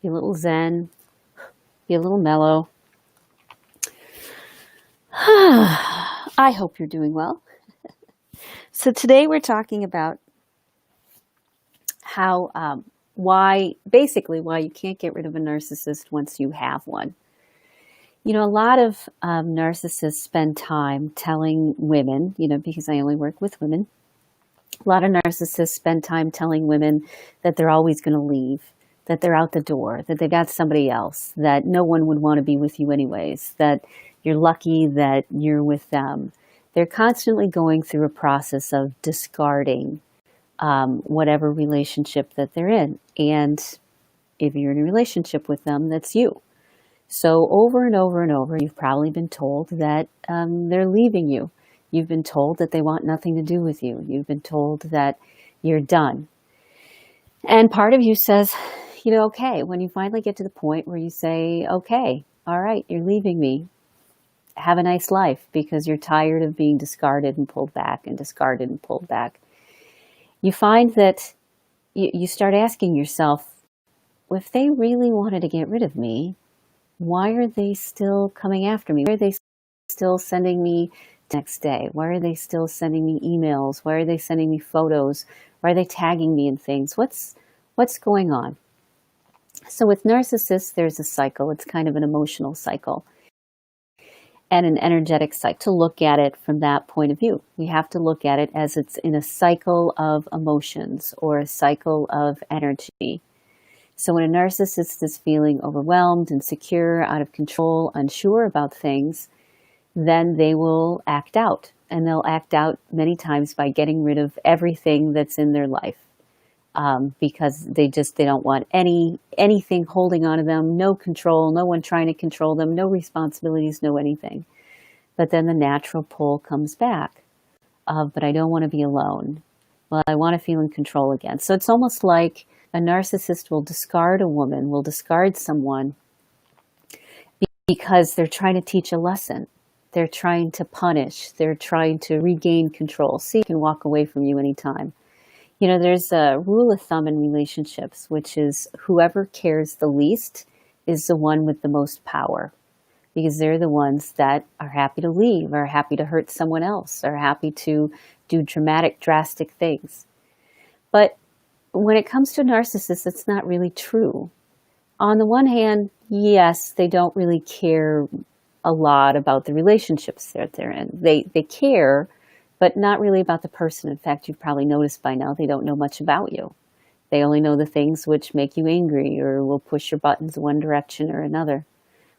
be a little zen, be a little mellow. I hope you're doing well. So today we're talking about how, why you can't get rid of a narcissist once you have one. You know, a lot of narcissists spend time telling women, because I only work with women, a lot of narcissists spend time telling women that they're always going to leave, that they're out the door, that they got somebody else, that no one would want to be with you anyways, that you're lucky that you're with them. They're constantly going through a process of discarding whatever relationship that they're in. And if you're in a relationship with them, that's you. So over and over and over, you've probably been told that they're leaving you. You've been told that they want nothing to do with you. You've been told that you're done. And part of you says, okay, when you finally get to the point where you say, okay, all right, you're leaving me. Have a nice life, because you're tired of being discarded and pulled back and discarded and pulled back. You find that you start asking yourself, well, if they really wanted to get rid of me, why are they still coming after me? Why are they still sending me next day? Why are they still sending me emails? Why are they sending me photos? Why are they tagging me in things? What's going on? So with narcissists, there's a cycle. It's kind of an emotional cycle and an energetic cycle. To look at it from that point of view, we have to look at it as it's in a cycle of emotions or a cycle of energy. So when a narcissist is feeling overwhelmed, insecure, out of control, unsure about things, then they will act out. And they'll act out many times by getting rid of everything that's in their life. Because they don't want anything holding on to them, no control, no one trying to control them, no responsibilities, no anything. But then the natural pull comes back of, but I don't want to be alone. Well, I want to feel in control again. So it's almost like a narcissist will discard a woman, will discard someone because they're trying to teach a lesson. They're trying to punish. They're trying to regain control. See, can walk away from you anytime. There's a rule of thumb in relationships, which is whoever cares the least is the one with the most power, because they're the ones that are happy to leave, are happy to hurt someone else, are happy to do drastic things. But when it comes to a narcissist, it's not really true. On the one hand, yes, they don't really care a lot about the relationships that they're in. They care, but not really about the person. In fact, you've probably noticed by now, they don't know much about you. They only know the things which make you angry or will push your buttons one direction or another.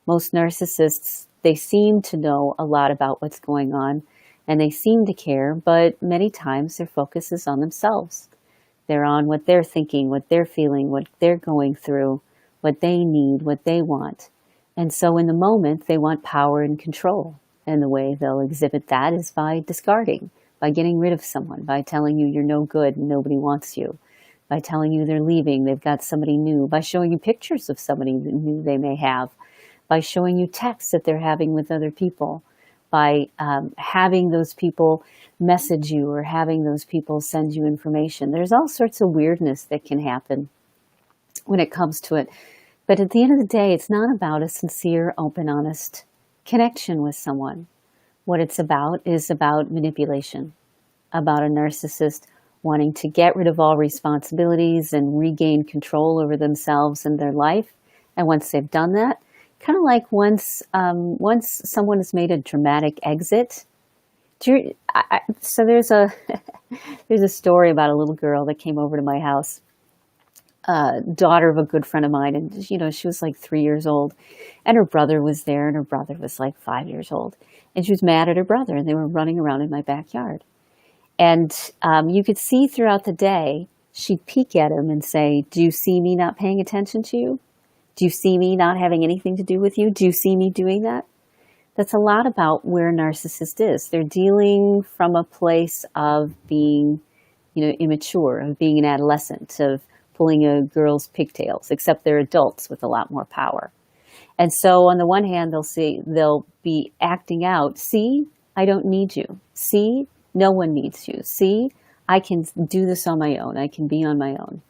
Most narcissists, they seem to know a lot about what's going on, and they seem to care, but many times their focus is on themselves. They're on what they're thinking, what they're feeling, what they're going through, what they need, what they want. And so in the moment, they want power and control. And the way they'll exhibit that is by discarding, by getting rid of someone, by telling you you're no good and nobody wants you, by telling you they're leaving, they've got somebody new, by showing you pictures of somebody new they may have, by showing you texts that they're having with other people, by having those people message you or having those people send you information. There's all sorts of weirdness that can happen when it comes to it. But at the end of the day, it's not about a sincere, open, honest connection with someone. What it's about is about manipulation, about a narcissist wanting to get rid of all responsibilities and regain control over themselves and their life. And once they've done that, kind of like once someone has made a dramatic exit. So there's a there's a story about a little girl that came over to my house. Daughter of a good friend of mine, and she was like 3 years old, and her brother was there, and her brother was like 5 years old, and she was mad at her brother, and they were running around in my backyard. And you could see throughout the day, she'd peek at him and say, "Do you see me not paying attention to you? Do you see me not having anything to do with you? Do you see me doing that?" That's a lot about where a narcissist is. They're dealing from a place of being, immature, of being an adolescent, of pulling a girl's pigtails, except they're adults with a lot more power. And so on the one hand, they'll be acting out, "See, I don't need you. See, no one needs you. See, I can do this on my own. I can be on my own."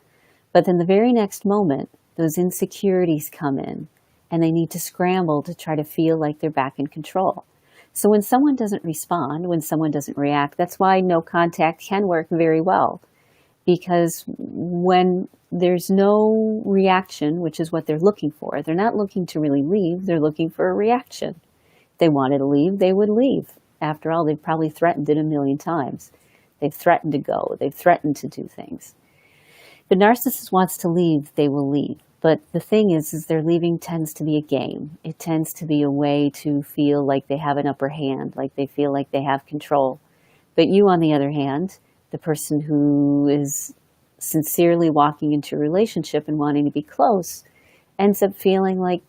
But then the very next moment, those insecurities come in, and they need to scramble to try to feel like they're back in control. So when someone doesn't respond, when someone doesn't react, that's why no contact can work very well. Because when there's no reaction, which is what they're looking for, they're not looking to really leave, they're looking for a reaction. If they wanted to leave, they would leave. After all, they've probably threatened it a million times. They've threatened to go, they've threatened to do things. The narcissist wants to leave, they will leave. But the thing is their leaving tends to be a game. It tends to be a way to feel like they have an upper hand, like they feel like they have control. But you, on the other hand, the person who is sincerely walking into a relationship and wanting to be close, ends up feeling like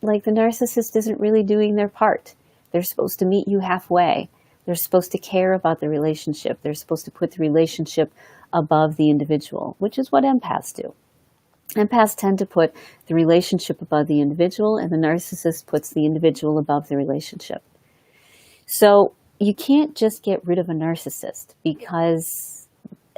the narcissist isn't really doing their part. They're supposed to meet you halfway. They're supposed to care about the relationship. They're supposed to put the relationship above the individual, which is what empaths do. Empaths tend to put the relationship above the individual, and the narcissist puts the individual above the relationship. So you can't just get rid of a narcissist, because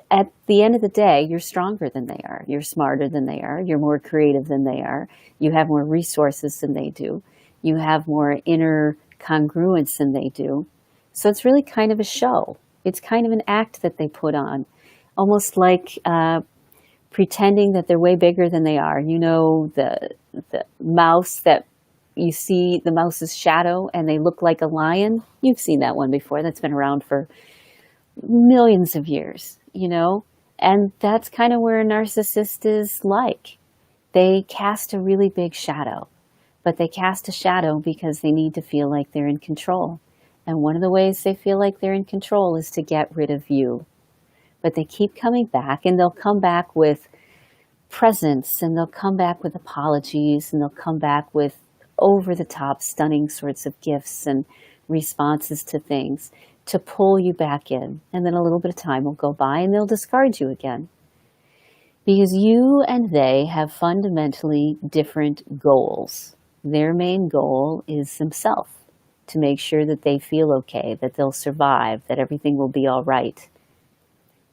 at the end of the day, you're stronger than they are. You're smarter than they are. You're more creative than they are. You have more resources than they do. You have more inner congruence than they do. So it's really kind of a show. It's kind of an act that they put on, almost like pretending that they're way bigger than they are. You know, the mouse that you see, the mouse's shadow, and they look like a lion. You've seen that one before. That's been around for millions of years, you know? And that's kind of where a narcissist is like. They cast a really big shadow, but they cast a shadow because they need to feel like they're in control. And one of the ways they feel like they're in control is to get rid of you. But they keep coming back, and they'll come back with presents, and they'll come back with apologies, and they'll come back with over-the-top, stunning sorts of gifts and responses to things to pull you back in. And then a little bit of time will go by, and they'll discard you again. Because you and they have fundamentally different goals. Their main goal is themselves, to make sure that they feel okay, that they'll survive, that everything will be all right.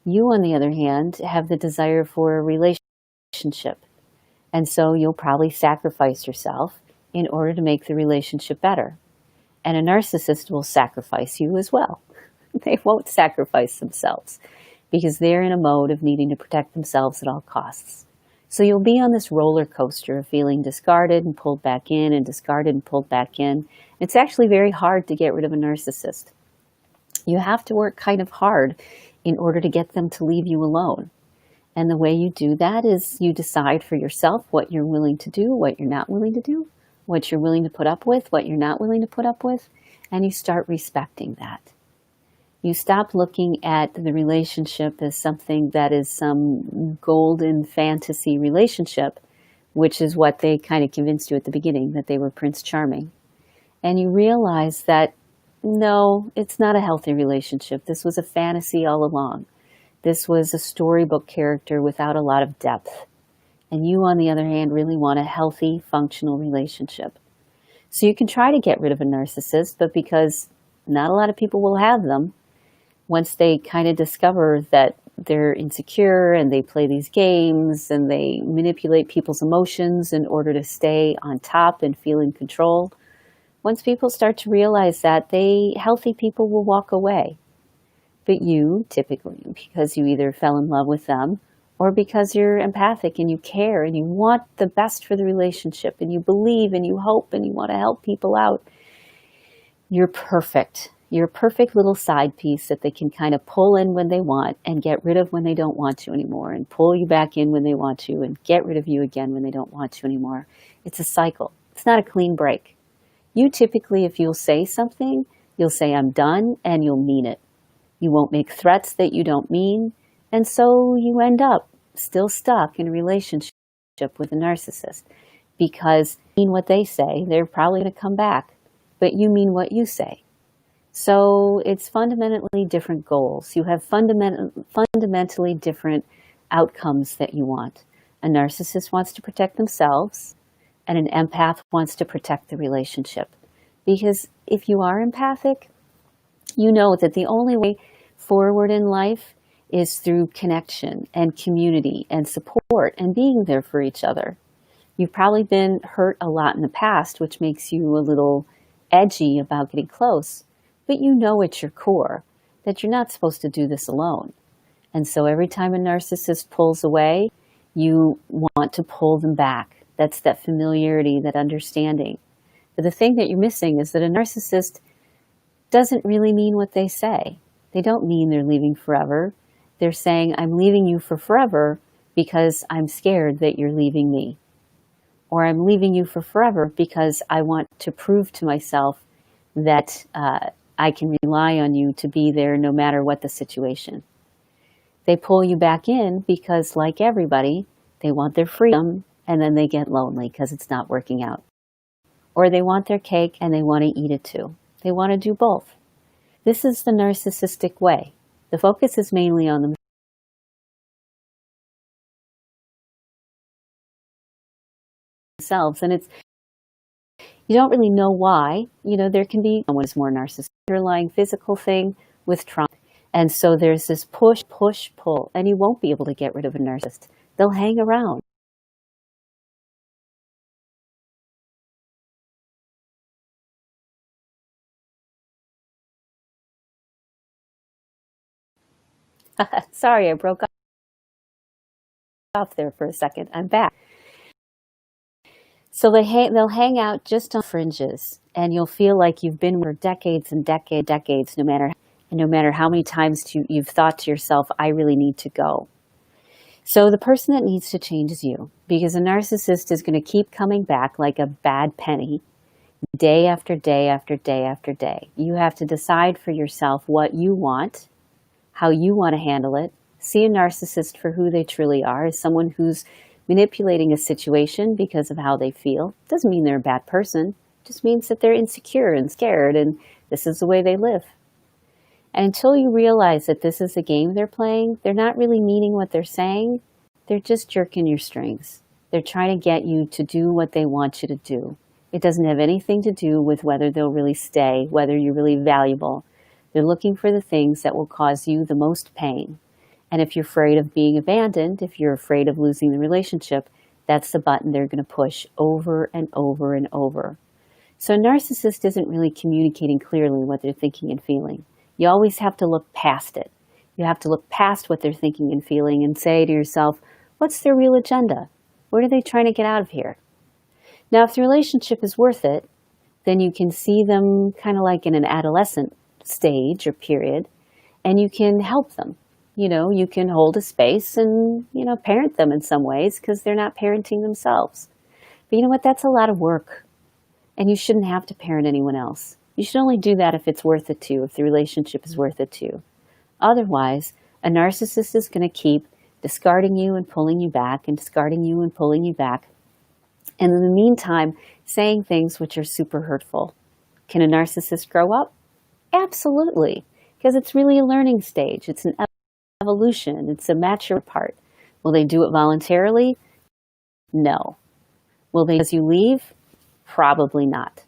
You, on the other hand, have the desire for a relationship. And so you'll probably sacrifice yourself in order to make the relationship better. And a narcissist will sacrifice you as well. They won't sacrifice themselves because they're in a mode of needing to protect themselves at all costs. So you'll be on this roller coaster of feeling discarded and pulled back in, and discarded and pulled back in. It's actually very hard to get rid of a narcissist. You have to work kind of hard in order to get them to leave you alone. And the way you do that is you decide for yourself what you're willing to do, what you're not willing to do, what you're willing to put up with, what you're not willing to put up with, and you start respecting that. You stop looking at the relationship as something that is some golden fantasy relationship, which is what they kind of convinced you at the beginning, that they were Prince Charming. And you realize that no, it's not a healthy relationship. This was a fantasy all along. This was a storybook character without a lot of depth. And you, on the other hand, really want a healthy, functional relationship. So you can try to get rid of a narcissist, but because not a lot of people will have them, once they kind of discover that they're insecure and they play these games and they manipulate people's emotions in order to stay on top and feel in control, once people start to realize that, healthy people will walk away. But you, typically, because you either fell in love with them or because you're empathic and you care and you want the best for the relationship and you believe and you hope and you want to help people out, you're perfect. You're a perfect little side piece that they can kind of pull in when they want and get rid of when they don't want to anymore, and pull you back in when they want to and get rid of you again when they don't want to anymore. It's a cycle. It's not a clean break. You typically, if you'll say something, you'll say, I'm done, and you'll mean it. You won't make threats that you don't mean, and so you end up still stuck in a relationship with a narcissist because you mean what they say, they're probably going to come back, but you mean what you say. So it's fundamentally different goals. You have fundamentally different outcomes that you want. A narcissist wants to protect themselves, and an empath wants to protect the relationship. Because if you are empathic, you know that the only way forward in life is through connection and community and support and being there for each other. You've probably been hurt a lot in the past, which makes you a little edgy about getting close, but you know at your core that you're not supposed to do this alone. And so every time a narcissist pulls away, you want to pull them back. That's that familiarity, that understanding. But the thing that you're missing is that a narcissist doesn't really mean what they say. They don't mean they're leaving forever. They're saying, I'm leaving you for forever because I'm scared that you're leaving me. Or I'm leaving you for forever because I want to prove to myself that I can rely on you to be there no matter what the situation. They pull you back in because, like everybody, they want their freedom and then they get lonely because it's not working out. Or they want their cake and they want to eat it too. They want to do both. This is the narcissistic way. The focus is mainly on themselves, and you don't really know why. There can be someone who's more narcissistic, underlying physical thing with trauma. And so there's this push, pull, and you won't be able to get rid of a narcissist. They'll hang around. Sorry, I broke off there for a second. I'm back. So they'll hang out just on fringes, and you'll feel like you've been for decades and decades, no matter how many times you've thought to yourself, I really need to go. So the person that needs to change is you, because a narcissist is going to keep coming back like a bad penny, day after day after day after day. You have to decide for yourself what you want, how you want to handle it. See a narcissist for who they truly are, as someone who's manipulating a situation because of how they feel. Doesn't mean they're a bad person. It just means that they're insecure and scared, and this is the way they live. And until you realize that this is a game they're playing, they're not really meaning what they're saying. They're just jerking your strings. They're trying to get you to do what they want you to do. It doesn't have anything to do with whether they'll really stay, whether you're really valuable. They're looking for the things that will cause you the most pain. And if you're afraid of being abandoned, if you're afraid of losing the relationship, that's the button they're going to push over and over and over. So a narcissist isn't really communicating clearly what they're thinking and feeling. You always have to look past it. You have to look past what they're thinking and feeling and say to yourself, what's their real agenda? What are they trying to get out of here? Now, if the relationship is worth it, then you can see them kind of like in an adolescent stage or period, and you can help them. You can hold a space and, parent them in some ways because they're not parenting themselves. But you know what? That's a lot of work. And you shouldn't have to parent anyone else. You should only do that if it's worth it to you, if the relationship is worth it to you. Otherwise, a narcissist is going to keep discarding you and pulling you back and discarding you and pulling you back. And in the meantime, saying things which are super hurtful. Can a narcissist grow up? Absolutely. Because it's really a learning stage. It's an evolution. It's a mature part. Will they do it voluntarily? No. Will they as you leave? Probably not.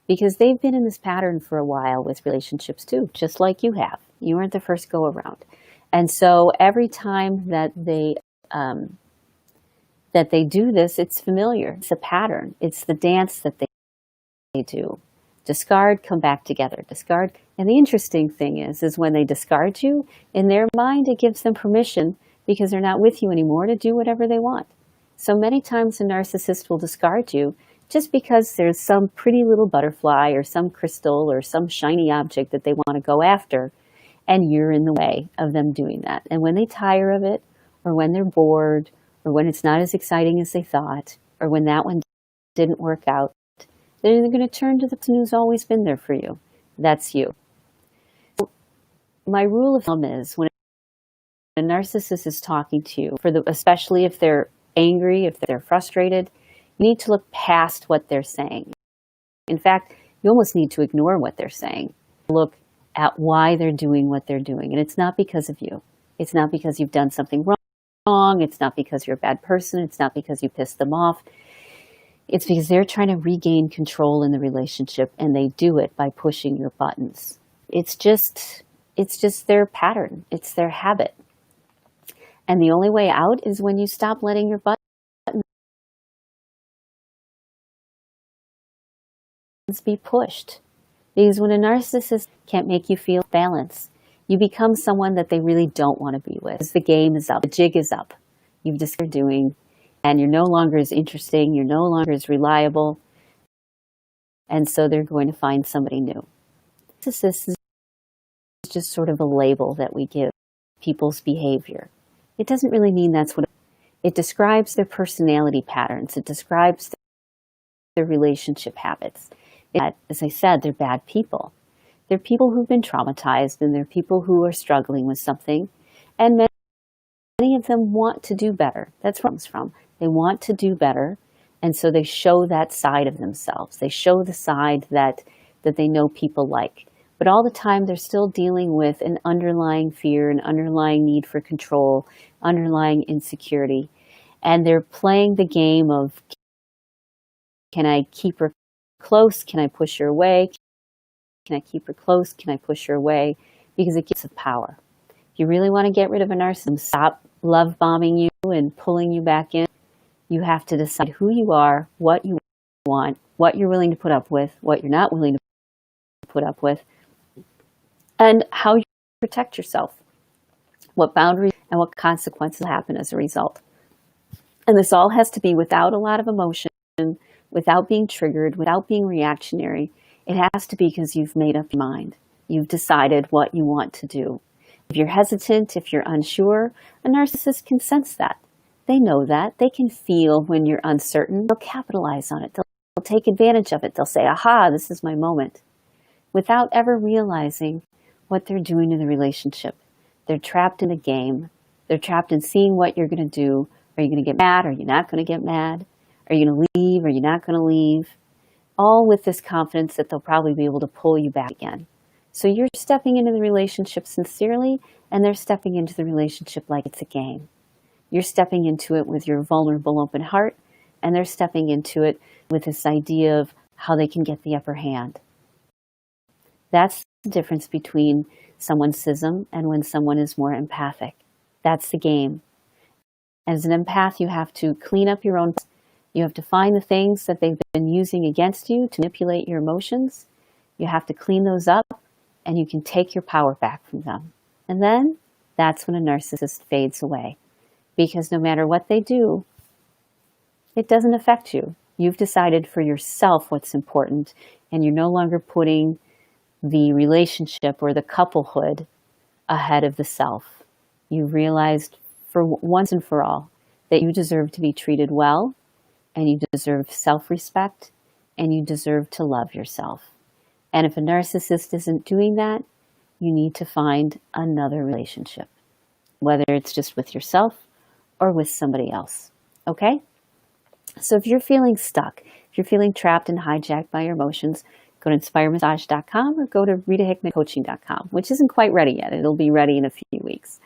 Because they've been in this pattern for a while with relationships too, just like you have. You weren't the first go around. And so every time that they do this, it's familiar. It's a pattern. It's the dance that they do. Discard, come back together. Discard. And the interesting thing is when they discard you, in their mind, it gives them permission because they're not with you anymore to do whatever they want. So many times a narcissist will discard you just because there's some pretty little butterfly or some crystal or some shiny object that they want to go after, and you're in the way of them doing that. And when they tire of it, or when they're bored, or when it's not as exciting as they thought, or when that one didn't work out, then they're going to turn to the person who's always been there for you. That's you. My rule of thumb is when a narcissist is talking to you, especially if they're angry, if they're frustrated, you need to look past what they're saying. In fact, you almost need to ignore what they're saying. Look at why they're doing what they're doing. And it's not because of you. It's not because you've done something wrong. It's not because you're a bad person. It's not because you pissed them off. It's because they're trying to regain control in the relationship, and they do it by pushing your buttons. It's just their pattern. It's their habit. And the only way out is when you stop letting your buttons be pushed. Because when a narcissist can't make you feel balance, you become someone that they really don't want to be with. Because the game is up, the jig is up. You've just been doing, and you're no longer as interesting, you're no longer as reliable, and so they're going to find somebody new. Narcissist is just sort of a label that we give people's behavior. It doesn't really mean that's what it describes. Their personality patterns. It describes their relationship habits. As I said, they're bad people. They're people who've been traumatized, and they're people who are struggling with something. And many of them want to do better. That's where it comes from. They want to do better, and so they show that side of themselves. They show the side that they know people like. But all the time, they're still dealing with an underlying fear, an underlying need for control, underlying insecurity. And they're playing the game of, can I keep her close? Can I push her away? Can I keep her close? Can I push her away? Because it gives them power. If you really want to get rid of a narcissist, stop love bombing you and pulling you back in. You have to decide who you are, what you want, what you're willing to put up with, what you're not willing to put up with, and how you protect yourself, what boundaries and what consequences happen as a result. And this all has to be without a lot of emotion, without being triggered, without being reactionary. It has to be because you've made up your mind. You've decided what you want to do. If you're hesitant, if you're unsure, a narcissist can sense that. They know that. They can feel when you're uncertain. They'll capitalize on it. They'll take advantage of it. They'll say, aha, this is my moment, without ever realizing what they're doing in the relationship. They're trapped in a game. They're trapped in seeing what you're going to do. Are you going to get mad? Are you not going to get mad? Are you going to leave? Are you not going to leave? All with this confidence that they'll probably be able to pull you back again. So you're stepping into the relationship sincerely, and they're stepping into the relationship like it's a game. You're stepping into it with your vulnerable, open heart, and they're stepping into it with this idea of how they can get the upper hand. That's the difference between someone's schism and when someone is more empathic. That's the game. As an empath, you have to clean up your own. You have to find the things that they've been using against you to manipulate your emotions. You have to clean those up, and you can take your power back from them. And then that's when a narcissist fades away. Because no matter what they do, it doesn't affect you. You've decided for yourself what's important, and you're no longer putting the relationship or the couplehood ahead of the self. You've realized for once and for all that you deserve to be treated well, and you deserve self-respect, and you deserve to love yourself. And if a narcissist isn't doing that, you need to find another relationship, whether it's just with yourself or with somebody else. Okay? So if you're feeling stuck, if you're feeling trapped and hijacked by your emotions, go to inspiremassage.com or go to ritahickmancoaching.com, which isn't quite ready yet. It'll be ready in a few weeks.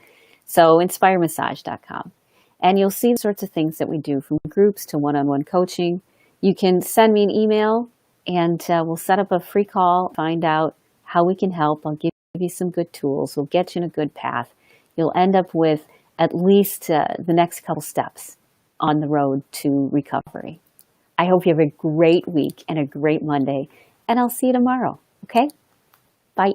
So inspiremassage.com. And you'll see the sorts of things that we do, from groups to one-on-one coaching. You can send me an email, and we'll set up a free call, find out how we can help. I'll give you some good tools. We'll get you in a good path. You'll end up with at least the next couple steps on the road to recovery. I hope you have a great week and a great Monday, and I'll see you tomorrow. Okay? Bye.